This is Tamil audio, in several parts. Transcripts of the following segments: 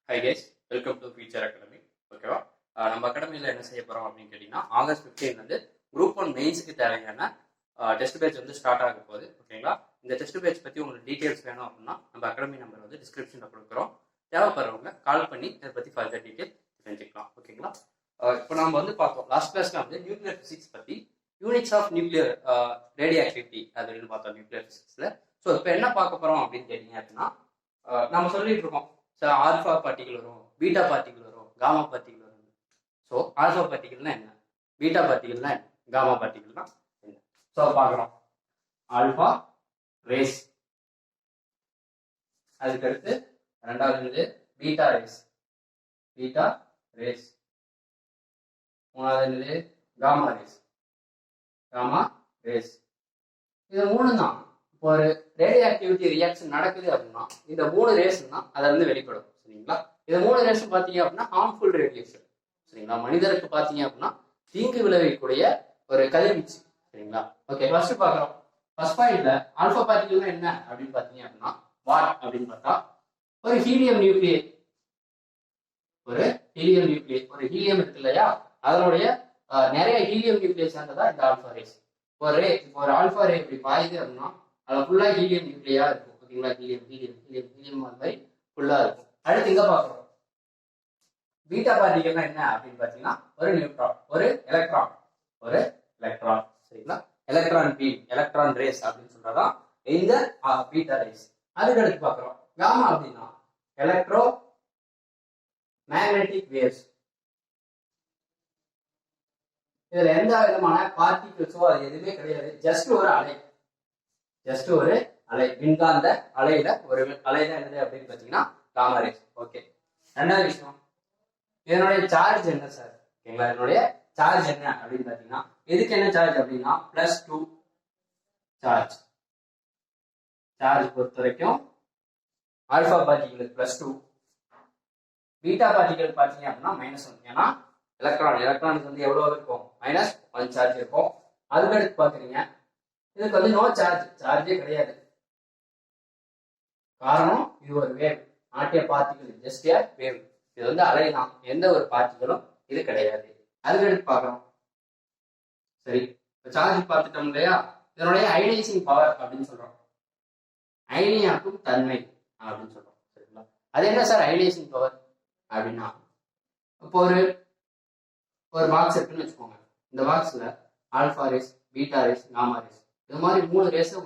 Hi guys, welcome to future academy. ஓகேவா? நம்ம அகாடமியில் என்ன செய்ய போகிறோம் அப்படின்னு கேட்டிங்கன்னா, ஆகஸ்ட் 15 வந்து குரூப் 1 மெயின்ஸுக்கு தேவையான டெஸ்ட் பேட்ச் வந்து ஸ்டார்ட் ஆக போகுது. ஓகேங்களா? இந்த டெஸ்ட் பேட்ச் பற்றி உங்களுக்கு டீட்டெயில்ஸ் வேணும் அப்படின்னா நம்ம அகாடமி நம்பர் வந்து டிஸ்கிரிப்ஷனில் கொடுக்குறோம். தேவைப்படுறவங்க கால் பண்ணி இதை பற்றி ஃபர்தர் டீட்டெயில் தெரிஞ்சுக்கலாம். ஓகேங்களா? இப்போ நம்ம வந்து பார்த்தோம் லாஸ்ட் கிளாஸ்ல வந்து நியூக்ளியர் ஃபிசிக்ஸ் பற்றி units of nuclear radioactivity அப்படின்னு பார்த்தோம் நியூக்ளியர் ஃபிசிக்ஸில். ஸோ இப்போ என்ன பார்க்க போகிறோம் அப்படின்னு கேட்டிங்க அப்படின்னா, நம்ம சொல்லிட்டு இருக்கோம் சார் ஆல்ஃபா பார்ட்டிகல் வரும், பீட்டா பார்ட்டிகல் வரும், காமா பார்ட்டிகல் வரும். ஸோ ஆல்ஃபா பார்ட்டிகல்னா என்ன, பீட்டா பார்ட்டிகல்னா என்ன, காமா பார்ட்டிகல்னா என்ன? ஸோ பார்க்குறோம். ஆல்ஃபா ரேஸ், அதுக்கடுத்து ரெண்டாவது பீட்டா ரேஸ், பீட்டா ரேஸ். மூணாவது காமா ரேஸ், காமா ரேஸ். இது மூணு தான். இப்போ ஒரு ரேடியோ ஆக்டிவிட்டி ரியாக்ஷன் நடக்குது அப்படின்னா இந்த மூணு ரேஸ்னா அதுல இருந்து வெளிப்படும். சரிங்களா? இந்த மூணு ரேஸ் பார்த்தீங்க அப்படின்னா ஹார்ம்ஃபுல் ரேடியேஷன். சரிங்களா? மனிதருக்கு பார்த்தீங்க அப்படின்னா தீங்கு விளைவிக்கக்கூடிய ஒரு கதிர்வீச்சு. சரிங்களா? ஓகே, ஃபர்ஸ்ட் பார்க்குறோம். ஃபர்ஸ்ட் பாயிண்ட்ல ஆல்ஃபா பார்ட்டிகல்னா என்ன அப்படின்னு பார்த்தீங்க அப்படின்னா வாட் அப்படின்னு பார்த்தா ஒரு ஹீலியம் நியூக்ளியை, ஒரு ஹீலியம் நியூக்ளியை, ஒரு ஹீலியம் இருக்கு இல்லையா, அதனுடைய நிறைய ஹீலியம் நியூக்ளியை சேர்ந்ததா இந்த ஆல்ஃபா ரேஸ். ஒரு ஆல்ஃபா ரே இப்படி பாயுது அப்படின்னா அது ஃபுல்லா ஹீலியம் நியூக்ளியா இருக்கும். ஓகேங்களா? ஹீலியம் ஹீலியம் ஹீலியம் ஹீலியம் மாதிரி ஃபுல்லா இருக்கும். அடுத்து இங்க பாக்குறோம் பீட்டா பார்ட்டிகல்னா என்ன அப்படின்னு பாத்தீங்கன்னா ஒரு நியூட்ரான், ஒரு எலக்ட்ரான், ஒரு எலக்ட்ரான். சரிங்களா? எலக்ட்ரான் பீம், எலக்ட்ரான் ரேஸ் அப்படின்னு சொல்றதான் இந்த பீட்டா ரேஸ். அதுக்கு அடுத்து பாக்குறோம் காமா அப்படின்னா எலக்ட்ரோ மேக்னெட்டிக் வேவ்ஸ். இதுல எந்த விதமான பார்ட்டிகிள்ஸோ அது எதுவுமே கிடையாது. ஜஸ்ட் ஒரு அலை, ஜஸ்ட் ஒரு அலை, மின்காந்த அலையில ஒரு அலை தான் என்னது அப்படின்னு பாத்தீங்கன்னா காமா ரேஸ். ஓகே, ரெண்டாவது விஷயம் இதனுடைய சார்ஜ் என்ன சார்? ஓகேங்களா? இதனுடைய சார்ஜ் என்ன அப்படின்னு பாத்தீங்கன்னா எதுக்கு என்ன சார்ஜ் அப்படின்னா +2 சார்ஜ். சார்ஜ் பொறுத்த வரைக்கும் ஆல்பா பார்ட்டிகளுக்கு +2, பீட்டா பார்ட்டிகள் பாத்தீங்க அப்படின்னா -1. ஏன்னா எலக்ட்ரானுக்கு வந்து எவ்வளவு இருக்கும்? -1 சார்ஜ் இருக்கும். அதுக்கடுத்து பாக்குறீங்க இதுக்கு வந்து நோ சார்ஜ், சார்ஜே கிடையாது. காரணம் இது ஒரு wave, not a particle, just A wave. இது வந்து அலை தான், எந்த ஒரு பார்ட்டிகளும் இது கிடையாது. அதுக்கடுத்து பார்க்கணும். சரி, சார்ஜ் பார்த்துட்டோம் இல்லையா, இதனுடைய அயனைசிங் பவர் அப்படின்னு சொல்றோம், அயனியாக்கும் தன்மை அப்படின்னு சொல்றோம். சரிங்களா? அது என்ன சார் அயனைசிங் பவர் அப்படின்னா, இப்போ ஒரு பாக்ஸ் இருக்குன்னு வச்சுக்கோங்க. இந்த பாக்ஸ்ல alpha rays, beta rays, gamma rays, இது மாதிரி 3 ரேஸை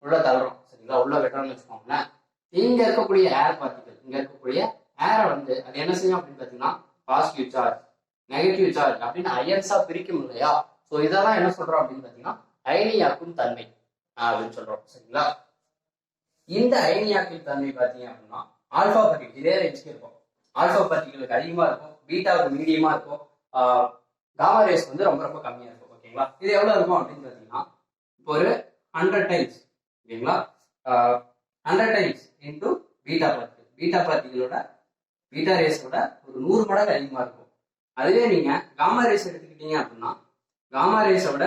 உள்ள தள்ளுறோம். சரிங்களா? உள்ள வெட்டுறோம்னு வச்சுக்கோங்களேன். இங்க இருக்கக்கூடிய ஏர் பார்ட்டிகல், இங்க இருக்கக்கூடிய ஏரை வந்து அது என்ன செய்யும் அப்படின்னு பாத்தீங்கன்னா பாசிட்டிவ் சார்ஜ், நெகட்டிவ் சார்ஜ் அப்படின்னு அயன்ஸா பிரிக்கும் இல்லையா. ஸோ இதெல்லாம் என்ன சொல்றோம் அப்படின்னு பாத்தீங்கன்னா அயனியாக்கும் தன்மை அப்படின்னு சொல்றோம். சரிங்களா? இந்த அயனியாக்கும் தன்மை பாத்தீங்க அப்படின்னா ஆல்பா பார்ட்டிகல் இதே ரேஞ்சுக்கு இருக்கும். ஆல்பா பார்ட்டிகளுக்கு அதிகமா இருக்கும், பீட்டாவுக்கு மீடியமா இருக்கும், காமா ரேஸ் வந்து ரொம்ப ரொம்ப கம்மியா இருக்கும். ஓகேங்களா? இது எவ்வளவு இருக்கும் அப்படின்னு பாத்தீங்கன்னா இப்போ ஒரு 100 டைம்ஸ், ஓகேங்களா, 100 times into beta particle. Beta பார்ட்டிகளோட பீட்டா ரேஸோட ஒரு 100 மடங்கு அதிகமா இருக்கும். அதுவே நீங்க காமா ரேஸ் எடுத்துக்கிட்டீங்க அப்படின்னா காமா ரேஸோட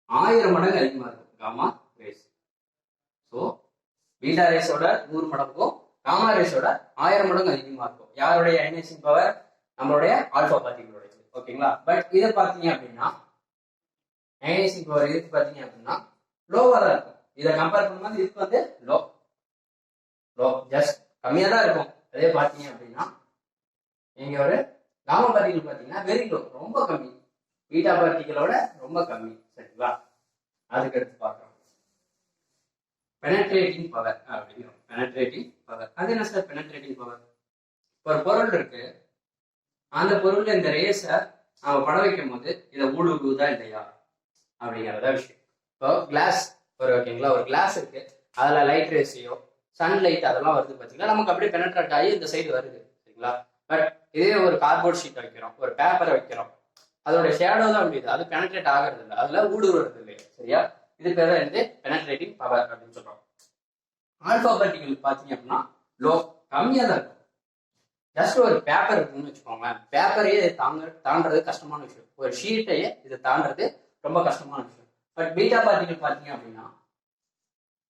1000 மடங்கு அதிகமா இருக்கும் காமா ரேஸ். ஸோ பீட்டா ரேஸோட 100 மடங்கும் காமா ரேஸோட 1000 மடங்கு அதிகமா இருக்கும். யாருடைய அயனைசிங் பவர்? நம்மளுடைய ஆல்பா பார்ட்டிகளோட. ஓகேங்களா? பட் இதை பார்த்தீங்க அப்படின்னா அயனைசிங் பவர் இதுக்கு பார்த்தீங்க அப்படின்னா லோவா தான் இருக்கும். இதை கம்பேர் பண்ணும்போது இதுக்கு வந்து லோ ஜஸ்ட் கம்மியா தான் இருக்கும். அதே பார்த்தீங்க அப்படின்னா நீங்க ஒரு காமா பார்ட்டிகல் பார்த்தீங்கன்னா வெரி லோ, ரொம்ப கம்மி, பீட்டா பார்ட்டிகளோட ரொம்ப கம்மி. சரிங்களா? அதுக்கு எடுத்து பார்க்கலாம் பெனட்ரேட்டிங் பவர் அப்படிங்கிறோம். பெனட்ரேட்டிங் பவர் அது என்ன சார்? பெனட்ரேட்டிங் பவர், ஒரு பொருள் இருக்கு, அந்த பொருள்ல இந்த ரேஸை நம்ம பட வைக்கும் போது இதை ஊடுருவுதா இல்லையா அப்படிங்கிறத விஷயம். இப்போ கிளாஸ் ஓகேங்களா, ஒரு கிளாஸ் இருக்கு, அதுல லைட் ரேஸையோ சன்லைட் அதெல்லாம் வருது பார்த்தீங்கன்னா நமக்கு அப்படியே பெனட்ரேட் ஆகி இந்த சைடு வருது. சரிங்களா? பட் இதே ஒரு கார்ட்போர்ட் ஷீட் வைக்கிறோம், ஒரு பேப்பரை வைக்கிறோம், அதோட ஷேடோ தான் முடியுது, அது பெனட்ரேட் ஆகிறது இல்லை, அதுல ஊடுருவது இல்லை. சரியா? இது பேர் தான் வந்து பெனட்ரேட்டிங் பவர் அப்படின்னு சொல்றோம். ஆல்பா பார்ட்டிகல் பார்த்தீங்க அப்படின்னா லோ, கம்மியா தான் இருக்கும். ஜஸ்ட் ஒரு பேப்பர் இருக்குன்னு வச்சுக்கோங்க, பேப்பரையே தாண்டது கஷ்டமான விஷயம், ஒரு ஷீட்டையே இது தாண்டது ரொம்ப கஷ்டமான விஷயம். பட் பீட்டா பார்ட்டிகல் பார்த்தீங்க அப்படின்னா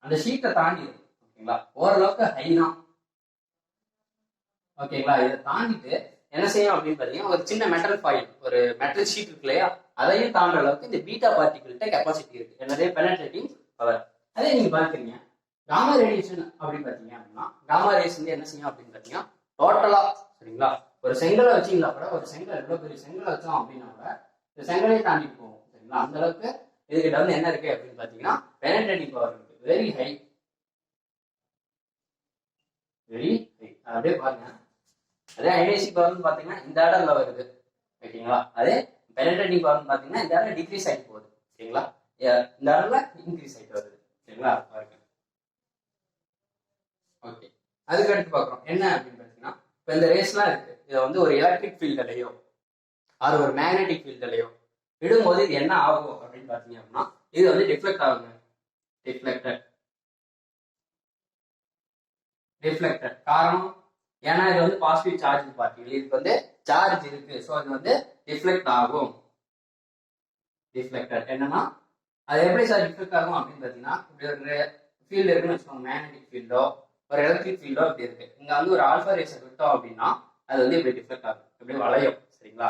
அந்த ஷீட்டை தாண்டி, ஓகேங்களா, ஓரளவுக்கு ஹை தான். ஓகேங்களா. இதை தாண்டிட்டு என்ன செய்யும் அப்படின்னு பார்த்தீங்கன்னா, ஒரு சின்ன மெட்டல் ஃபாயில், ஒரு மெட்டல் ஷீட் இருக்கு இல்லையா, அதையும் தாண்டுற அளவுக்கு இந்த பீட்டா பார்ட்டிகிள்கிட்ட கெப்பாசிட்டி இருக்கு. என்னதே பெனட்ரேட்டிங் பவர். அதே நீங்க பார்க்குறீங்க காமா ரேடியேஷன் அப்படின்னு பார்த்தீங்க அப்படின்னா, காமா ரேஸ் வந்து என்ன செய்யும் அப்படின்னு பார்த்தீங்கன்னா, டோட்டலா சரிங்களா, ஒரு செங்கலை வச்சிங்களா கூட, ஒரு செங்கல் எவ்வளோ பெரிய செங்கலை வச்சோம் அப்படின்னா கூட இந்த செங்கலையே தாண்டிட்டு போகும் சரிங்களா. அந்த அளவுக்கு இதுகிட்ட வந்து என்ன இருக்கு அப்படின்னு பார்த்தீங்கன்னா, பெனட்ரேட்டிங் பவர் இருக்கு. Very high, very high. அப்படியே பாருங்க. அதே அயனைசிங் பவர்னு பார்த்தீங்கன்னா இந்த இடத்துல வருது ஓகேங்களா. அதே பெனட்ரேட்டிங் பவர்னு பார்த்தீங்கன்னா இந்த இடத்துல டிக்ரீஸ் ஆகிட்டு போகுது ஓகேங்களா. இந்த இடத்துல இன்க்ரீஸ் ஆகிட்டு வருது ஓகேங்களா. பாருங்க. ஓகே, அதுக்கு அடுத்து பார்க்குறோம் என்ன அப்படின்னு பார்த்தீங்கன்னா, இப்போ இந்த ரேஸ்லாம் இருக்கு. இதை வந்து ஒரு எலக்ட்ரிக் ஃபீல்டுலையோ அது ஒரு மேக்னெட்டிக் ஃபீல்டுலையோ விடும்போது இது என்ன ஆகும் அப்படின்னு பார்த்தீங்க அப்படின்னா, இது வந்து டிஃப்ளெக்ட் ஆகுங்க. டிஃப்ளெக்டட் காரணம் ஏன்னா இது வந்து பாசிட்டிவ் சார்ஜ் பார்ட்டிகள், இதுக்கு வந்து சார்ஜ் இருக்கு. ஸோ இது வந்து டிஃப்ளெக்ட் ஆகும். டிஃப்ளெக்டட் என்னன்னா, அது எப்படி சார் டிஃப்ளெக்ட் ஆகும் அப்படின்னு பார்த்தீங்கன்னா, இப்படி ஒரு ஃபீல்டு இருக்குன்னு வச்சுக்கோங்க, மேக்னெட்டிக் ஃபீல்டோ ஒரு எலக்ட்ரிக் ஃபீல்டோ இப்படி இருக்கு. இங்க வந்து ஒரு ஆல்ஃபா ரேஸை விட்டோம் அப்படின்னா அது வந்து இப்படி டிஃப்ளெக்ட் ஆகும், இப்படி வளையும் சரிங்களா.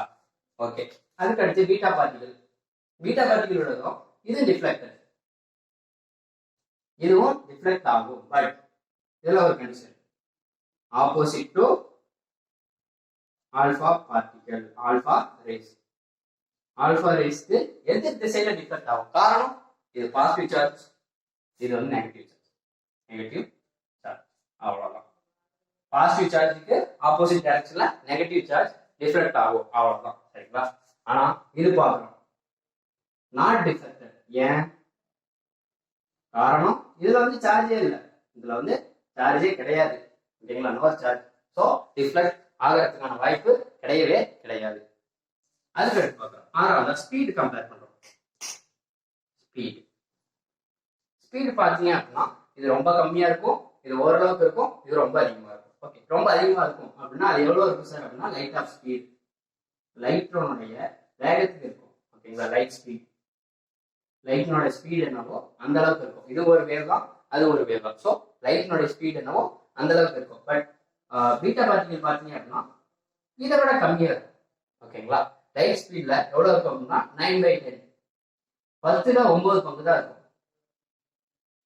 ஓகே, அதுக்கு அடுத்து பீட்டா பார்ட்டிகள். பீட்டா பார்ட்டிகள் விடுறதும் இது டிஃப்ளெக்டட், இதுவும் டிஃப்ளெக்ட் ஆகும். பட் இதுல ஒரு condition, opposite to alpha particle, alpha rays. Alpha ரேஸ்க்கு எதிர் திசையில டிஃப்ளெக்ட் ஆகும். காரணம் இது பாசிட்டிவ் சார்ஜ், இது வந்து நெகட்டிவ் சார்ஜ். நெகட்டிவ் சார்ஜ் அவ்வளவுதான். பாசிட்டிவ் சார்ஜுக்கு ஆப்போசிட் டைரக்ஷன்ல நெகட்டிவ் சார்ஜ் டிஃப்ளெக்ட் ஆகும் அவ்வளவுதான் சரிங்களா. ஆனா இது பார்க்கணும் நாட் டிஃப்ளெக்டட். ஏன் காரணம் இதுல வந்து சார்ஜே இல்லை, இதுல வந்து சார்ஜே கிடையாது ஓகேங்களா. No charge. ஸோ டிஃப்ளெக்ட் ஆகிறதுக்கான வாய்ப்பு கிடையவே கிடையாது. அதுக்கு எடுத்து பார்க்குறோம். ஆறாவது ஸ்பீடு கம்பேர் பண்றோம். ஸ்பீடு பார்த்தீங்க அப்படின்னா இது ரொம்ப கம்மியா இருக்கும், இது ஓரளவுக்கு இருக்கும், இது ரொம்ப அதிகமா இருக்கும். ஓகே, ரொம்ப அதிகமா இருக்கும் அப்படின்னா அது எவ்வளவு இருக்கும் சார் அப்படின்னா, லைட் ஆஃப் ஸ்பீட், லைட்டோனுடைய வேகத்துக்கு இருக்கும் ஓகேங்களா. லைட் ஸ்பீட், லைட்டினோட ஸ்பீடு என்னவோ அந்த அளவுக்கு இருக்கும். இது ஒரு வேகம், அது ஒரு வேகம். ஸோ லைட்டினோட ஸ்பீட் என்னவோ அந்த அளவுக்கு இருக்கும். பட் பீட்டா பார்ட்டிகல் பார்த்தீங்க அப்படின்னா இதை விட கம்மியா இருக்கும் ஓகேங்களா. லைட் ஸ்பீட்ல எவ்வளவு இருக்கும் அப்படின்னா 9/10, 10/9 பங்கு தான் இருக்கும்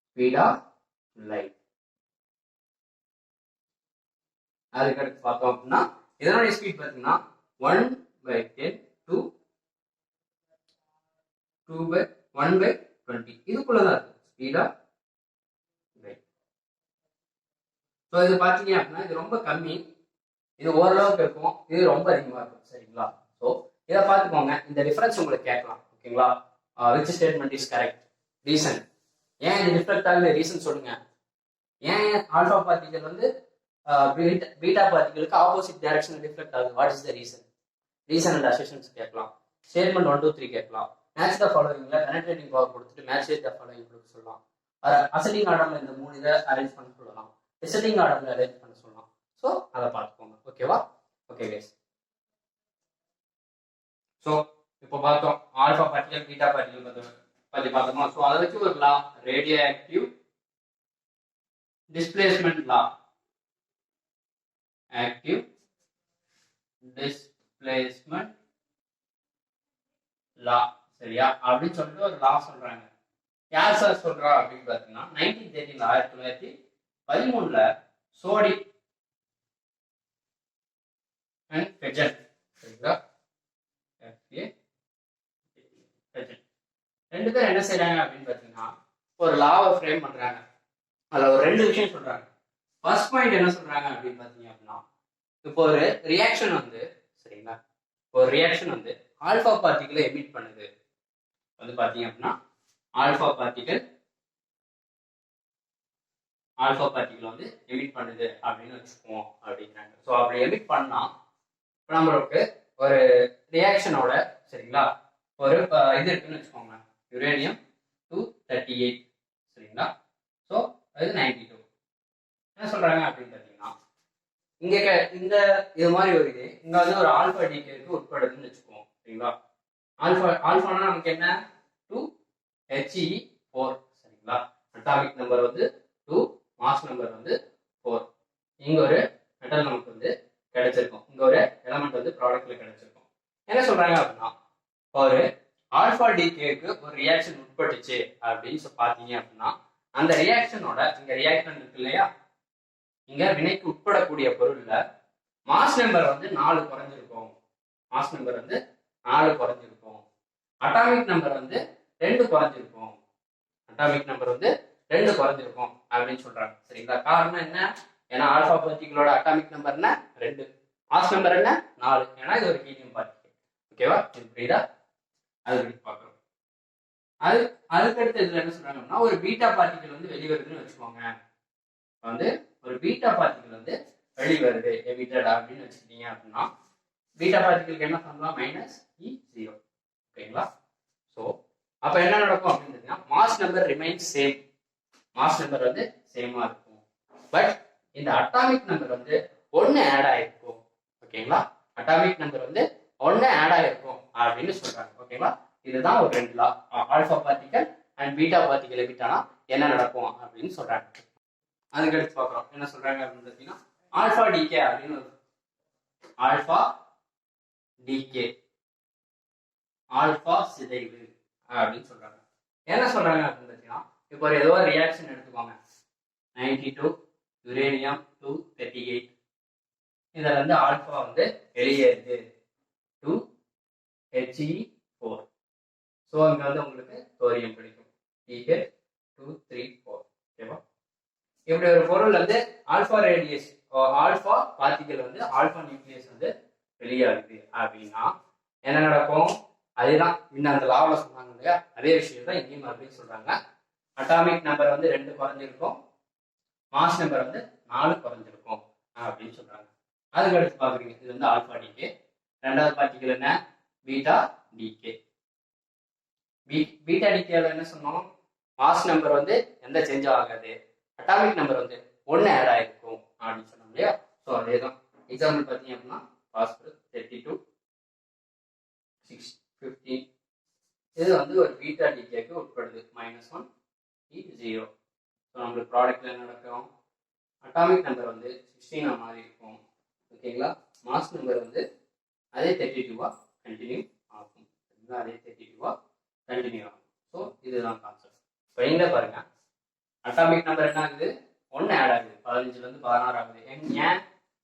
ஸ்பீட் ஆஃப் லைட். அதுக்கு அடுத்து பார்த்தோம் அப்படின்னா இதனுடைய ஸ்பீட் பார்த்தீங்கன்னா 1/10 to 1/20 இதுக்குள்ளதான் இருக்கும் ஸ்பீட் ஆஃப் லைட். ஸோ இது பார்த்தீங்க அப்படின்னா இது ரொம்ப கம்மி, இது ஓரளவுக்கு இருக்கும், இது ரொம்ப அதிகமா இருக்கும் சரிங்களா. ஸோ இதை பார்த்துக்கோங்க. இந்த டிஃபரன்ஸ் உங்களுக்கு கேட்கலாம் ஓகேங்களா. Which statement is correct, reason ஏன் இது டிஃப்ளெக்ட் ஆகுது, ரீசன் சொல்லுங்க. ஏன் ஆல்பா பார்ட்டிகல் வந்து பீட்டா பார்ட்டிகளுக்கு ஆப்போசிட் டைரக்ஷன் டிஃப்ளெக்ட் ஆகுது, what is the reason. Reason and assertions கேட்கலாம். ஸ்டேட்மெண்ட் 1 2 3 கேட்கலாம். மேட்ச் த ஃபாலோவிங்ல பெனட்ரேட்டிங் பவர் கொடுத்துட்டு மேட்ச் த ஃபாலோவிங் கொடுக்க சொல்லலாம். அசெண்டிங் ஆர்டர்ல இந்த 3 இதை அரேஞ்ச் பண்ண சொல்லலாம், டிசெண்டிங் ஆர்டர்ல அரேஞ்ச் பண்ண சொல்லலாம். ஸோ அதை பார்த்துக்கோங்க ஓகேவா. ஓகே கைஸ், ஸோ இப்போ பார்த்தோம் ஆல்பா பார்ட்டிகல் பீட்டா பார்ட்டிகல் பத்தி பார்த்தோமா. ஸோ அதை வச்சு ஒரு லா, ரேடியோ ஆக்டிவ் டிஸ்பிளேஸ்மெண்ட் லா, ஆக்டிவ் டிஸ்பிளேஸ்மெண்ட் லா சரியா அப்படின்னு சொல்லிட்டு ஒரு லா சொல்றாங்க. யார் சார் சொல்றா அப்படின்னு பார்த்தீங்கன்னா 1913 சோடி அண்ட் பெஜன் சரிங்களா. ரெண்டு பேரும் என்ன செய்யறாங்க அப்படின்னு பார்த்தீங்கன்னா ஒரு லாவை ஃப்ரேம் பண்றாங்க. அதுல ஒரு 2 விஷயம் சொல்றாங்க. ஃபர்ஸ்ட் பாயிண்ட் என்ன சொல்றாங்க அப்படின்னு பார்த்தீங்க அப்படின்னா, இப்போ ஒரு ரியாக்ஷன் வந்து சரிங்களா, ஒரு ரியாக்ஷன் வந்து ஆல்பா பார்ட்டிகளை எமிட் பண்ணுது வந்து பார்த்தீங்க அப்படின்னா, ஆல்பா பார்ட்டிகள் வந்து எமிட் பண்ணுது அப்படின்னு வச்சுக்குவோம் அப்படிங்கிறாங்க. ஸோ அப்படி எமிட் பண்ணா நம்மளுக்கு ஒரு ரியாக்ஷனோட சரிங்களா ஒரு இது இருக்குன்னு வச்சுக்கோங்க, யுரேனியம் 238 சரிங்களா. ஸோ அது 92 என்ன சொல்றாங்க அப்படின்னு பார்த்தீங்கன்னா, இங்க இந்த இது மாதிரி ஒரு இது இங்க வந்து ஒரு ஆல்பா டிகேக்கு உட்படுதுன்னு வச்சுக்குவோம் சரிங்களா. ஆல்பானா நமக்கு என்ன 2He4 சரிங்களா. அட்டாமிக் நம்பர் வந்து 2, மாஸ் நம்பர் வந்து 4. இங்க ஒரு மெட்டல் நமக்கு வந்து கிடைச்சிருக்கும். இங்க ஒரு எலமெண்ட் வந்து ப்ராடக்ட்ல கிடைச்சிருக்கும். என்ன சொல்றாங்க அப்படின்னா, ஒரு ஆல்பா டிகேக்கு ஒரு ரியாக்ஷன் உட்பட்டுச்சு அப்படின்னு பாத்தீங்க அப்படின்னா, அந்த ரியாக்ஷனோட இங்க ரியாக்ஷன் இருக்கு இல்லையா, இங்க வினைக்கு உட்படக்கூடிய பொருள்ல மாஸ் நம்பர் வந்து 4 குறைஞ்சிருக்கும். மாஸ் நம்பர் வந்து 4 குறைஞ்சிருக்கும். அட்டாமிக் நம்பர் வந்து 2 குறைஞ்சிருக்கும். அட்டாமிக் நம்பர் வந்து 2 குறைஞ்சிருக்கும் அப்படின்னு சொல்றாங்க. சரிங்களா? காரணம் என்ன? ஏன்னா ஆல்பா பார்ட்டிகளோட அட்டாமிக் நம்பர் என்ன? 2. மாஸ் நம்பர் என்ன? 4. ஏன்னா இது ஒரு ஹீலியம் பார்ட்டிகல். ஓகேவா? இது புரியுதா? அது பார்க்குறோம். அதுக்கடுத்து இதுல என்ன சொல்றாங்கன்னா, ஒரு பீட்டா பார்ட்டிகல் வந்து வெளிவருதுன்னு வச்சுக்கோங்க. வந்து ஒரு பீட்டா பார்ட்டிகல் வந்து வெளிவருது எமிட்டட் அப்படின்னு வச்சுக்கிட்டீங்க அப்படின்னா, பீட்டா பார்ட்டிகளுக்கு என்ன பண்ணலாம்? -E0. ஓகேங்களா? ஸோ அப்ப என்ன நடக்கும் அப்படின்னு mass number remains same. Mass number வந்து சேமா இருக்கும். பட் இந்த அட்டாமிக் நம்பர் வந்து 1 ஆட் ஆயிருக்கும். ஓகேங்களா? அட்டாமிக் நம்பர் வந்து 1 ஆட் ஆயிருக்கும் அப்படின்னு சொல்றாங்க. ஓகேங்களா? இதுதான் ஒரு 2 law. Alpha particle and beta particle எமிட்டானா என்ன நடக்கும் அப்படின்னு சொல்றாங்க. அதுக்கடுத்து பார்க்குறோம் என்ன சொல்றாங்க அப்படின்னு பார்த்தீங்கன்னா, ஆல்பா டிகே அப்படின்னு ஆல்பா டிகே, ஆல்பா சிதைவு அப்படின்னு சொல்றாங்க. என்ன சொல்றாங்க அப்படின்னு பார்த்தீங்கன்னா, இப்போ ஏதோ ஒரு ரியாக்ஷன் எடுத்துக்கோங்க. 92 யுரேனியம் 238. இதுல வந்து ஆல்பா வந்து வெளியேறுது 2He4. ஸோ இங்க வந்து உங்களுக்கு தோரியம் கிடைக்கும் He234. ஓகேவா? இப்படி ஒரு பொருள் வந்து ஆல்பா ரேடியஸ், ஆல்பா பார்ட்டிகல் வந்து ஆல்பா நியூக்ளியஸ் வந்து வெளியாகுது அப்படின்னா என்ன நடக்கும்? அதுதான் இன்னும் அந்த லாவில் சொன்னாங்க இல்லையா, அதே விஷயம் தான் இங்கேயும் அப்படின்னு சொல்றாங்க. அட்டாமிக் நம்பர் வந்து 2 குறைஞ்சிருக்கும், மாஸ் நம்பர் வந்து 4 குறைஞ்சிருக்கும் அப்படின்னு சொல்றாங்க. அதுக்கு அடுத்து பாக்குறீங்க, இது வந்து ஆல்பா டிகே. ரெண்டாவது பார்ட்டிகல் என்ன? Beta decay. பீட்டா டிகேல என்ன சொன்னோம்? மாஸ் நம்பர் வந்து எந்த சேஞ்சும் ஆகாது, அட்டாமிக் நம்பர் வந்து 1 ஆட் ஆயிருக்கும் அப்படின்னு சொன்னோம் இல்லையா. ஸோ அதே தான். எக்ஸாம்பிள் பார்த்தீங்க அப்படின்னா பாஸ்பரஸ் 32 615. இது வந்து ஒரு பீட்டா டிகேக்கு உட்படுது. -1 E0. ஸோ நம்மளுக்கு ப்ராடக்ட்ல என்ன நடக்கும்? அட்டாமிக் நம்பர் வந்து 16 மாதிரி இருக்கும். ஓகேங்களா? மாஸ் நம்பர் வந்து அதே 32 கண்டினியூ ஆகும். அதே 32 கண்டினியூ ஆகும். ஸோ இதுதான் கான்செப்ட். இப்போ எங்க பாருங்க, அட்டாமிக் நம்பர் என்ன ஆகுது? 1 ஆட் ஆகுது. 15ல இருந்து 16 ஆகுது. ஏன்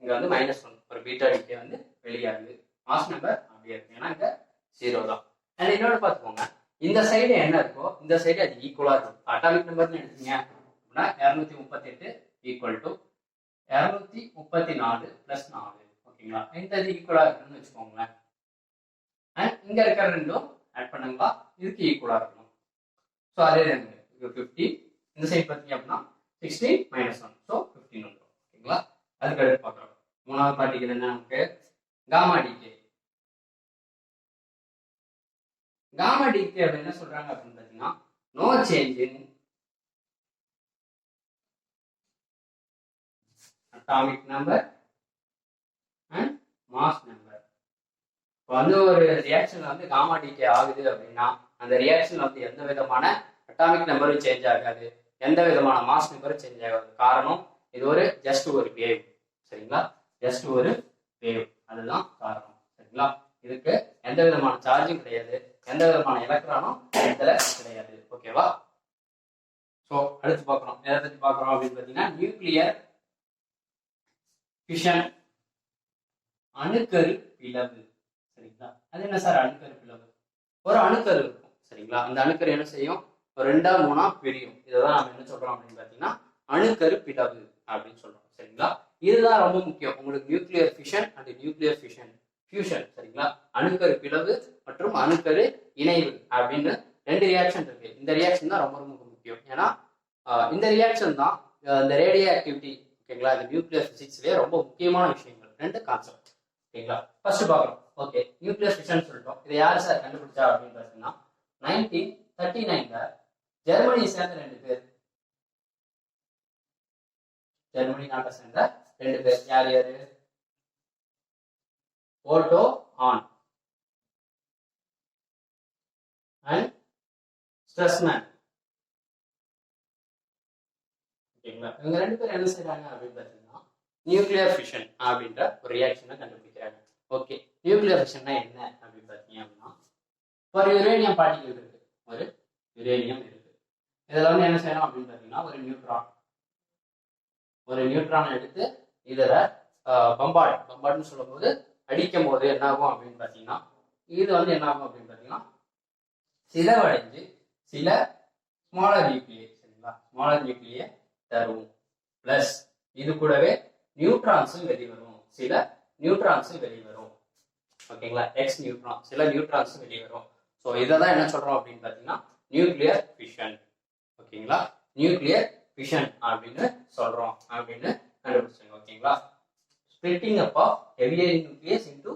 இங்க வந்து -1 ஒரு பீட்டா டிகே வந்து வெளியாகுது. மாஸ் நம்பர் அப்படியே இருக்கு, ஏன்னா இங்க 0 தான். அண்ட் இன்னொன்று பார்த்துக்கோங்க, இந்த சைடு என்ன இருக்கோ இந்த சைடு அது ஈக்குவலா இருக்கும். அட்டாமிக் நம்பர்னு எடுத்தீங்க அப்படின்னா 238 ஈக்குவல் டு 234 + 4. ஓகேங்களா? இந்த இது ஈக்குவலா இருக்குன்னு வச்சுக்கோங்களேன். அண்ட் இங்க இருக்கிற ரெண்டும் ஆட் பண்ணுங்களா, இதுக்கு ஈக்குவலா இருக்கணும். ஸோ அதே 50. இந்த சைடு பார்த்தீங்க அப்படின்னா 16 - 1, ஸோ 15 வந்துடும். ஓகேங்களா? அதுக்கு அடுத்து பார்க்குறோம். மூணாவது பார்ட்டிகல் என்ன நமக்கு? Gamma decay. காமா டிகே என்ன சொல்றாங்க அப்படின்னு பார்த்தீங்கன்னா, no change in atomic number and mass number. இப்போ வந்து ஒரு ரியாக்ஷன்ல வந்து காமா டிகே ஆகுது அப்படின்னா அந்த ரியாக்ஷன்ல வந்து எந்த விதமான அட்டாமிக் நம்பரும் சேஞ்ச் ஆகாது, எந்த விதமான மாஸ் நம்பரும் சேஞ்ச் ஆகாது. காரணம் இது ஒரு ஜஸ்ட் ஒரு வேவ். சரிங்களா? ஜஸ்ட் ஒரு வேவ், அதுதான் காரணம். சரிங்களா? இதுக்கு எந்த விதமான சார்ஜும் கிடையாது, எந்த விதமான எலக்ட்ரானும் இடத்துல கிடையாது. ஓகேவா? ஸோ அடுத்து பார்க்குறோம், எதை பற்றி பார்க்குறோம் அப்படின்னு பார்த்தீங்கன்னா, நியூக்ளியர் ஃபிஷன், அணுக்கரு பிளவு. சரிங்களா? அது என்ன சார் அணுக்கரு பிளவு? ஒரு அணுக்கரு இருக்கும். சரிங்களா? அந்த அணுக்கரு என்ன செய்யும்? ஒரு 2 3 பிரியும். இதைதான் நம்ம என்ன சொல்றோம் அப்படின்னு பார்த்தீங்கன்னா அணுக்கரு பிளவு அப்படின்னு சொல்றோம். சரிங்களா? இதுதான் ரொம்ப முக்கியம் உங்களுக்கு, nuclear fission and nuclear fusion. சரிங்களா? அணுக்கரு பிளவு மற்றும் அணுக்கரு இணைவு அப்படின்னு 2 ரியாக்ஷன் இருக்கு. இந்த ரியாக்ஷன் தான் ரொம்ப ரொம்ப முக்கியம். ஏன்னா இந்த ரியாக்ஷன் தான் இந்த ரேடியோ ஆக்டிவிட்டி. ஓகேங்களா? இந்த நியூக்ளியர் பிசிக்ஸ்லயே ரொம்ப முக்கியமான விஷயங்கள் 2 கான்செப்ட். ஓகேங்களா? ஃபர்ஸ்ட் பார்க்கலாம். ஓகே, நியூக்ளியர் ஃபிஷன் சொல்லிட்டோம். இதை யாரு சார் கண்டுபிடிச்சா அப்படின்னு பார்த்தீங்கன்னா 1939ல ஜெர்மனியை சேர்ந்த 2 பேர். ஜெர்மனி நாட்டை சேர்ந்த 2 பேர். யார் யாரு? Otto Hahn and Strassmann. ஓகேங்களா? இவங்க 2 பேர் என்ன செய்யறாங்க அப்படின்னு பார்த்தீங்கன்னா, நியூக்ளியர் ஃபிஷன் அப்படின்ற ஒரு ரியாக்ஷனை கண்டுபிடிக்கிறாங்க. ஓகே, நியூக்ளியர் ஃபிஷன்னா என்ன அப்படின்னு பார்த்தீங்க அப்படின்னா, ஒரு யுரேனியம் பார்ட்டிகல் இருக்கு, ஒரு யுரேனியம் இருக்கு. இதில் வந்து என்ன செய்யணும் அப்படின்னு பார்த்தீங்கன்னா, ஒரு நியூட்ரான் எடுத்து இதில் பம்பார்ட்னு சொல்லும் போது அடிக்கும் போது என்ன ஆகும் அப்படின்னு பார்த்தீங்கன்னா, இது வந்து என்ன ஆகும் அப்படின்னு பார்த்தீங்கன்னா, சிலவடைஞ்சு சில ஸ்மாலர் நியூக்ளியை, சரிங்களா, ஸ்மாலர் நியூக்ளியை தரும். பிளஸ் இது கூடவே நியூட்ரான்ஸும் வெளிவரும், சில நியூட்ரான்ஸும் வெளிவரும். ஓகேங்களா, எக்ஸ் நியூட்ரான், சில நியூட்ரான்ஸும் வெளிவரும். ஸோ இதை தான் என்ன சொல்றோம் அப்படின்னு பார்த்தீங்கன்னா நியூக்ளியர் ஃபிஷன். ஓகேங்களா, நியூக்ளியர் ஃபிஷன் அப்படின்னு சொல்றோம் அப்படின்னு கண்டுபிடிச்சாங்க. ஓகேங்களா, splitting up of heavier nucleus into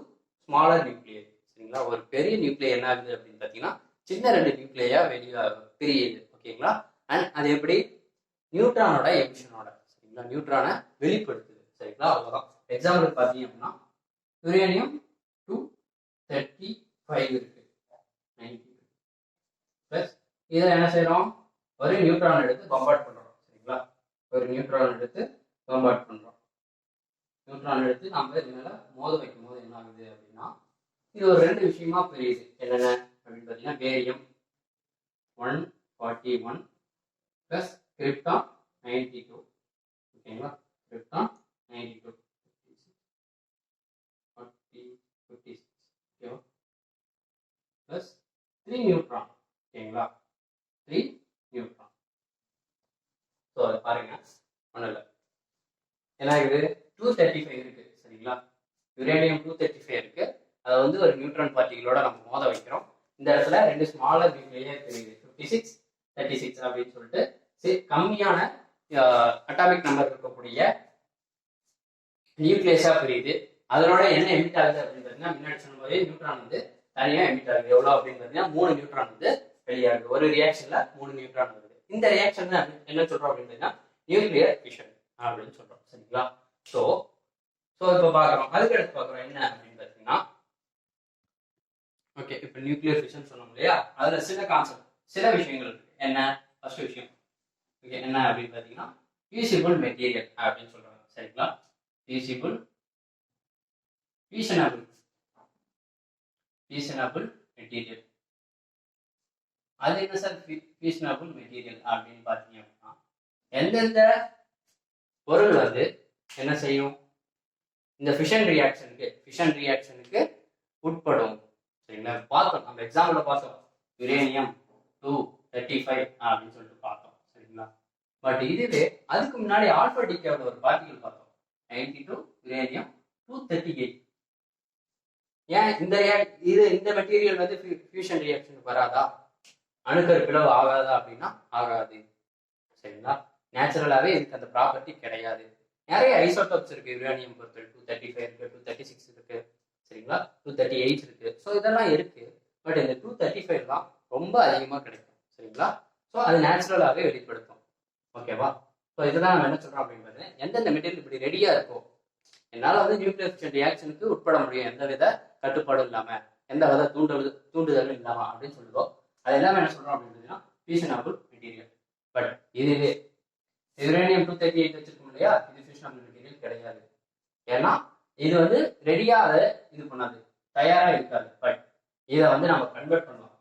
smaller nucleus. சரிங்களா, ஒரு பெரிய நியூக்ளியர் என்ன ஆகுது அப்படின்னு பார்த்தீங்கன்னா சின்ன 2 நியூக்ளியா வெளியே பிரியுது. ஓகேங்களா, அண்ட் அது எப்படி நியூட்ரானோட எமிஷனோட, சரிங்களா, நியூட்ரானை வெளிப்படுத்துது. சரிங்களா, அவ்வளோதான். எக்ஸாம்பிள் பார்த்தீங்க அப்படின்னா யுரேனியம் 235 இருக்கு, 90 பிளஸ் இதில் என்ன செய்யறோம், ஒரு நியூட்ரான் எடுத்து பம்பார்ட் பண்றோம். சரிங்களா, ஒரு நியூட்ரான் எடுத்து பம்பார்ட் பண்றோம். நியூட்ரான் எடுத்து நம்ம இது மேல மோத வைக்கும் போது என்ன ஆகுது அப்படின்னா, இது ஒரு 2 விஷயமா பிரியுது. என்னென்ன அப்படின்னு பார்த்தீங்கன்னா, பேரியம் 141 பிளஸ் கிரிப்டான் 92. ஓகேங்களா, கிரிப்டான் 92 56 ஓகேவா, பிளஸ் 3 நியூட்ரான். ஓகேங்களா, 3 நியூட்ரான். ஸோ அதை பாருங்க, ஒன்றும் இல்லை, என்ன ஆகுது 235 இருக்கு. சரிங்களா, யுரேனியம் 235 இருக்கு. அதை வந்து ஒரு நியூட்ரான் பார்ட்டிகளோட நம்ம மோத வைக்கிறோம். இந்த இடத்துல 2 ஸ்மாலர் நியூக்ளியே தெரியுது, 56 36 அப்படின்னு சொல்லிட்டு கம்மியான அட்டாமிக் நம்பர் இருக்கக்கூடிய நியூக்ளியஸா பிரியுது. அதனோட என்ன எமிட் ஆகுது அப்படின்னு பார்த்தீங்கன்னா, முன்னாடி சொன்ன மாதிரி நியூட்ரான் வந்து தனியா எமிட் ஆகுது. எவ்வளோ அப்படின்னு பார்த்தீங்கன்னா 3 நியூட்ரான் வந்து வெளியாகுது. ஒரு ரியாக்ஷன்ல 3 நியூட்ரான் வருது. இந்த ரியாக்ஷன் என்ன சொல்றோம் அப்படின்னு பார்த்தீங்கன்னா நியூக்ளியர் ஃபிஷன் அப்படின்னு சொல்றோம். சரிங்களா, ஸோ இப்போ பார்க்குறோம், அதுக்கு அடுத்து பார்க்குறோம் என்ன அப்படின்னு பார்த்தீங்கன்னா, ஓகே, இப்போ நியூக்ளியர் ஃபிஷன் சொன்னோம் இல்லையா, அதில் சில கான்செப்ட், சில விஷயங்கள் இருக்கு. என்ன ஃபர்ஸ்ட் விஷயம், ஓகே, என்ன அப்படின்னு பார்த்தீங்கன்னா ஃபியூசிபிள் மெட்டீரியல் அப்படின்னு சொல்றாங்க. சரிங்களா, ஃபியூசிபிள் ஃபியூஷனபிள் மெட்டீரியல். அது என்ன சார் ஃபியூஷனபிள் மெட்டீரியல் அப்படின்னு பார்த்தீங்க அப்படின்னா, எந்தெந்த பொருள் வந்து என்ன செய்யும், இந்த ஃபிஷன் ரியாக்ஷனுக்கு உட்படும். சரிங்களா, பார்த்தோம், நம்ம எக்ஸாம்பிள் பார்த்தோம், யுரேனியம் 235 அப்படின்னு சொல்லிட்டு பார்த்தோம். சரிங்களா, பட் இதுவே அதுக்கு முன்னாடி ஆல்பா டிகேவோட ஒரு பார்ட்டிகல் பார்த்தோம், 92 யுரேனியம் 238. ஏன் இந்த மெட்டீரியல் வந்து ஃபியூஷன் ரியாக்ஷனுக்கு வராதா, அணுக்கரு பிளவு ஆகாதா அப்படின்னா ஆகாது. சரிங்களா, நேச்சுரலாவே இதுக்கு அந்த ப்ராப்பர்ட்டி கிடையாது. நிறைய ஐசோடோப்ஸ் இருக்கு யுரேனியம் பொறுத்தவரை, 235 இருக்கு, 236 இருக்கு, சரிங்களா, 238 இருக்கு. ஸோ இதெல்லாம் இருக்கு, பட் இந்த 235 தான் ரொம்ப அதிகமாக கிடைக்கும். சரிங்களா, ஸோ அது நேச்சுரலாகவே வெளிப்படுத்தும். ஓகேவா, ஸோ இதுதான் நம்ம என்ன சொல்றோம் அப்படின்னு எந்தெந்த மெட்டீரியல் இப்படி ரெடியா இருக்கோ, என்னால் வந்து நியூக்ளியர் ஃபிஷன் ரியாக்ஷனுக்கு உட்பட முடியும், எந்த வித கட்டுப்பாடும் இல்லாம, எந்த வித தூண்டுதலும் இல்லாம அப்படின்னு சொல்லுதோ, அது எல்லாமே என்ன சொல்றோம் அப்படின்னு ஃபியூஷனபிள் மெட்டீரியல். பட் இதுவே யுரேனியம் 238 வச்சிருக்கோம் இல்லையா, இது ஃபியூஷனபிள் மெட்டீரியல் கிடையாது. ஏன்னா இது வந்து ரெடியா அதை இது பண்ணாது, தயாரா இருக்காது. பட் இதை வந்து நம்ம கன்வெர்ட் பண்ணலாம்.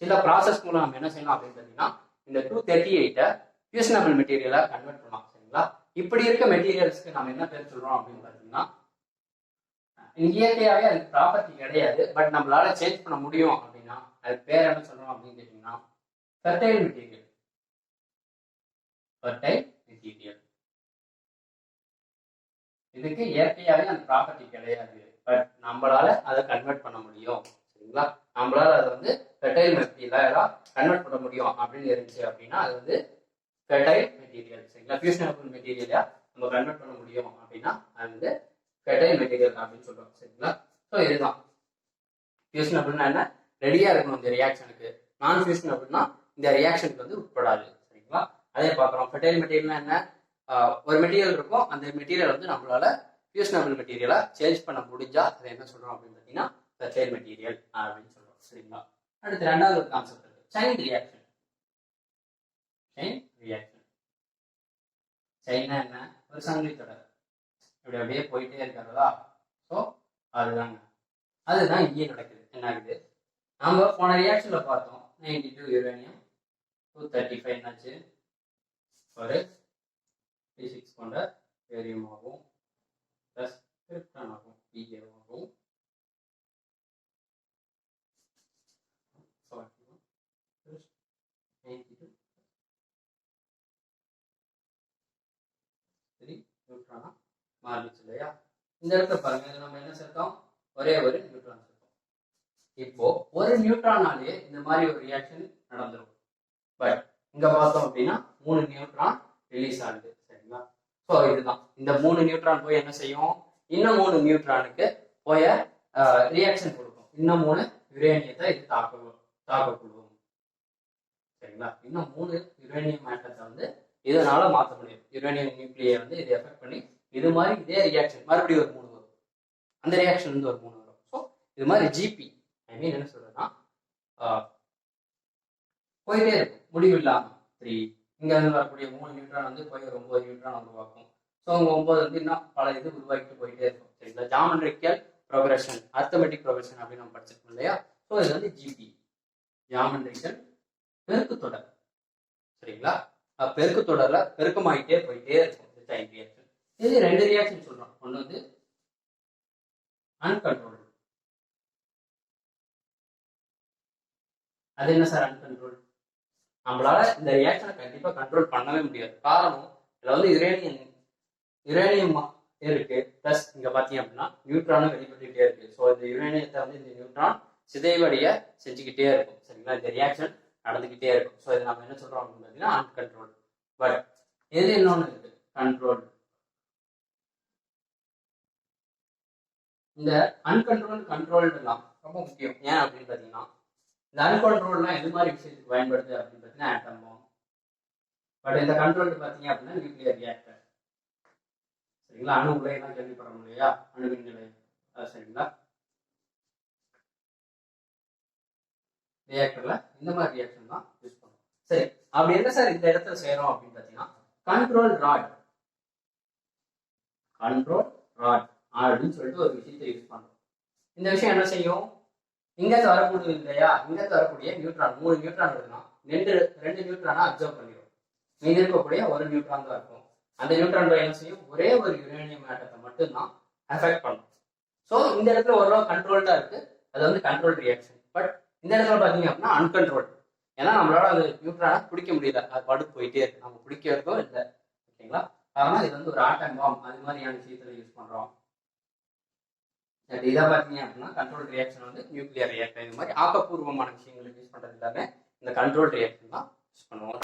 சில ப்ராசஸ் மூலம் நம்ம என்ன செய்யலாம் அப்படின்னு பார்த்தீங்கன்னா, இந்த 238 ஃபியூஷனபிள் மெட்டீரியலா கன்வெர்ட் பண்ணலாம். சரிங்களா, இப்படி இருக்க மெட்டீரியல்ஸ்க்கு நம்ம என்ன பேர் சொல்றோம் அப்படின்னு பார்த்தீங்கன்னா, இயற்கையாகவே அதுக்கு ப்ராப்பர்ட்டி கிடையாது, பட் நம்மளால சேஞ்ச் பண்ண முடியும் அப்படின்னா அதுக்கு பேர் என்ன சொல்றோம் அப்படின்னு கேட்டீங்கன்னா ஃபெர்டைல் மெட்டீரியல். இதுக்கு இயற்கையாகவே அந்த ப்ராப்பர்ட்டி கிடையாது, பட் நம்மளால அதை கன்வெர்ட் பண்ண முடியும். சரிங்களா, நம்மளால அதை வந்து ஃபெர்டைல் மெட்டீரியலா கன்வெர்ட் பண்ண முடியும் அப்படின்னு இருந்துச்சு அப்படின்னா அது வந்து ஃபெர்டைல் மெட்டீரியல். சரிங்களா, ஃபியூஷனபிள் மெட்டீரியலா நம்ம கன்வெர்ட் பண்ண முடியும் அப்படின்னா அது வந்து ஃபெர்டைல் மெட்டீரியல் அப்படின்னு சொல்றோம். சரிங்களா, ஸோ இதுதான் ஃபியூஷனபிள்னா என்ன, ரெடியா இருக்கணும் இந்த ரியாக்ஷனுக்கு. நான் ஃபியூஷனபிள்னா இந்த ரியாக்ஷனுக்கு வந்து உட்படாது. சரிங்களா, அதே பார்க்குறோம். ஃபெர்டைல் மெட்டீரியல்னா என்ன, ஒரு மெட்டீரியல் இருக்கும், அந்த மெட்டீரியல் வந்து நம்மளால ஃபியூஷனபிள் மெட்டீரியலா சேஞ்ச் பண்ண முடிஞ்சா அதை என்ன சொல்றோம் அப்படின்னு பார்த்தீங்கன்னா ஃபெர்டைல் மெட்டீரியல் அப்படின்னு சொல்றோம். சரிங்களா, அடுத்து ரெண்டாவது ஒரு கான்செப்ட் இருக்கு, செயின் ரியாக்ஷன். செயின்னா என்ன, ஒரு சங்கிலி தொடர். இப்படி அப்படியே போயிட்டே இருக்கிறதா. ஸோ அதுதான் இங்கே நடக்குது. என்ன ஆகுது, நம்ம போன ரியாக்ஷன்ல பார்த்தோம் 92 யுரேனியம் 235 என்னாச்சு, ஒரு P6 கொண்ட பேரியம் ஆகும் பிளஸ் கிரிப்டான் ஆகும் PA ஆகும். நியூட்ரானா மாறிடுச்சு இல்லையா. இந்த இடத்துல பாருங்க, நம்ம என்ன சேர்த்தோம், ஒரே ஒரு நியூட்ரான் சேர்த்தோம். இப்போ ஒரு நியூட்ரானாலே இந்த மாதிரி ஒரு ரியாக்ஷன் நடந்துடும். பட் இங்க பார்த்தோம் அப்படின்னா 3 நியூட்ரான் ரிலீஸ் ஆகுது. சரிங்களா. ஸோ இதுதான் இந்த 3 நியூட்ரான் போய் என்ன செய்யும், இன்னும் 3 நியூட்ரானுக்கு போய் ரியாக்ஷன் கொடுக்கும். இன்னும் 3 யுரேனியத்தை இது தாக்கக்கூடும். சரிங்களா. இன்னும் 3 யுரேனியம் ஆட்டத்தை வந்து இதனால மாற்ற முடியும். யுரேனியம் நியூக்ளியை வந்து இது எஃபெக்ட் பண்ணி இது மாதிரி இதே ரியாக்ஷன் மறுபடியும் ஒரு 3 வரும். அந்த ரியாக்ஷன் வந்து ஒரு 3 வரும். ஸோ இது மாதிரி ஜிபி என்ன சொல்றதுன்னா போயிட்டே இருக்கும், முடிவு இல்லாம 3. இங்க வந்து வரக்கூடிய 3 நியூட்ரான் வந்து போய் ஒரு 9 நியூட்ரான் உருவாக்கும். ஸோ அவங்க 9 வந்து இன்னும் பல இது உருவாக்கிட்டு போயிட்டே இருக்கும். சரிங்களா. ஜாமெட்ரிக்கல் ப்ரோக்ரஷன், அர்த்தமெட்டிக் ப்ரோக்ரஷன் அப்படின்னு நம்ம படிச்சிருக்கோம் இல்லையா. ஸோ இது வந்து ஜிபி, ஜாமெட்ரிக்கல் பெருக்கு தொடர். சரிங்களா. பெருக்கு தொடர்ல பெருக்கமாயிட்டே போயிட்டே இருக்கும். இது 2 ரியாக்ஷன் சொல்றோம். ஒன்று வந்து அன்கண்ட்ரோல்டு. அது என்ன சார் அன்கண்ட்ரோல்? நம்மளால இந்த ரியாக்ஷனை கண்டிப்பா கண்ட்ரோல் பண்ணவே முடியாது. காரணம் இதுல வந்து யுரேனியம் இருக்கு, பிளஸ் இங்க பாத்தீங்க அப்படின்னா நியூட்ரானும் வெளிப்பட்டுக்கிட்டே இருக்கு. ஸோ இந்த யுரேனியத்தை வந்து இந்த நியூட்ரான் சிதைவடைய செஞ்சுக்கிட்டே இருக்கும். சரிங்களா. இந்த ரியாக்ஷன் நடந்துகிட்டே இருக்கும். ஸோ இது நம்ம என்ன சொல்றோம் அப்படின்னு பார்த்தீங்கன்னா அன்கண்ட்ரோல். பட் எது இன்னொன்று இருக்கு, கண்ட்ரோல். இந்த அன்கண்ட்ரோல் கண்ட்ரோல்டுலாம் ரொம்ப முக்கியம். ஏன் அப்படின்னு பார்த்தீங்கன்னா இந்த அன்கண்ட்ரோல்லாம் எது மாதிரி விஷயத்துக்கு பயன்படுது அப்படின்னு பார்த்தீங்கன்னா ஆட்டம் பாம். பட் இந்த கண்ட்ரோல் பார்த்தீங்க அப்படின்னா நியூக்ளியர் ரியாக்டர். சரிங்களா. அணு உலையெல்லாம் கேள்விப்படணும் இல்லையா, அணுவின் நிலையம். சரிங்களா. ரியாக்டர்ல இந்த மாதிரி ரியாக்ஷன் தான் யூஸ் பண்ணுவோம். சரி, அப்படி என்ன சார் இந்த இடத்துல செய்யறோம் அப்படின்னு பார்த்தீங்கன்னா கண்ட்ரோல் ராட் அப்படின்னு சொல்லிட்டு ஒரு விஷயத்தை யூஸ் பண்றோம். இந்த விஷயம் என்ன செய்யும், இங்க வரக்கூடிய இல்லையா, இங்க வரக்கூடிய நியூட்ரான் 3 நியூட்ரான் இருக்குன்னா 2 நியூட்ரானா அப்சர்வ் பண்ணிடும். மீதி இருக்கக்கூடிய ஒரு நியூட்ரான் தான் இருக்கும். அந்த நியூட்ரான் என்ன செய்யும், ஒரே ஒரு யுரேனியம் ஆட்டத்தை மட்டும்தான் அஃபெக்ட் பண்ணும். ஸோ இந்த இடத்துல ஓரளவு கண்ட்ரோல்டா இருக்கு, அது வந்து கண்ட்ரோல் ரியாக்ஷன். பட் இந்த இடத்துல பாத்தீங்க அப்படின்னா அன்கண்ட்ரோல். ஏன்னா நம்மளால அந்த நியூட்ரானை பிடிக்க முடியல, அது பாட்டு போயிட்டே இருக்கு, நம்ம பிடிக்க இருக்கோ இல்லை. ஓகேங்களா. காரணம் இது வந்து ஒரு ஆட்டம் பாம் அது மாதிரியான விஷயத்துல யூஸ் பண்றோம். இதை பார்த்தீங்க அப்படின்னா கண்ட்ரோல் ரியாக்ஷன் வந்து நியூக்ளியர் ரியாக்டர் இது மாதிரி ஆக்கப்பூர்வமான விஷயங்களுக்கு யூஸ் பண்றது எல்லாமே இந்த கண்ட்ரோல் ரியாக்ஷன் தான் யூஸ் பண்ணுவோம்.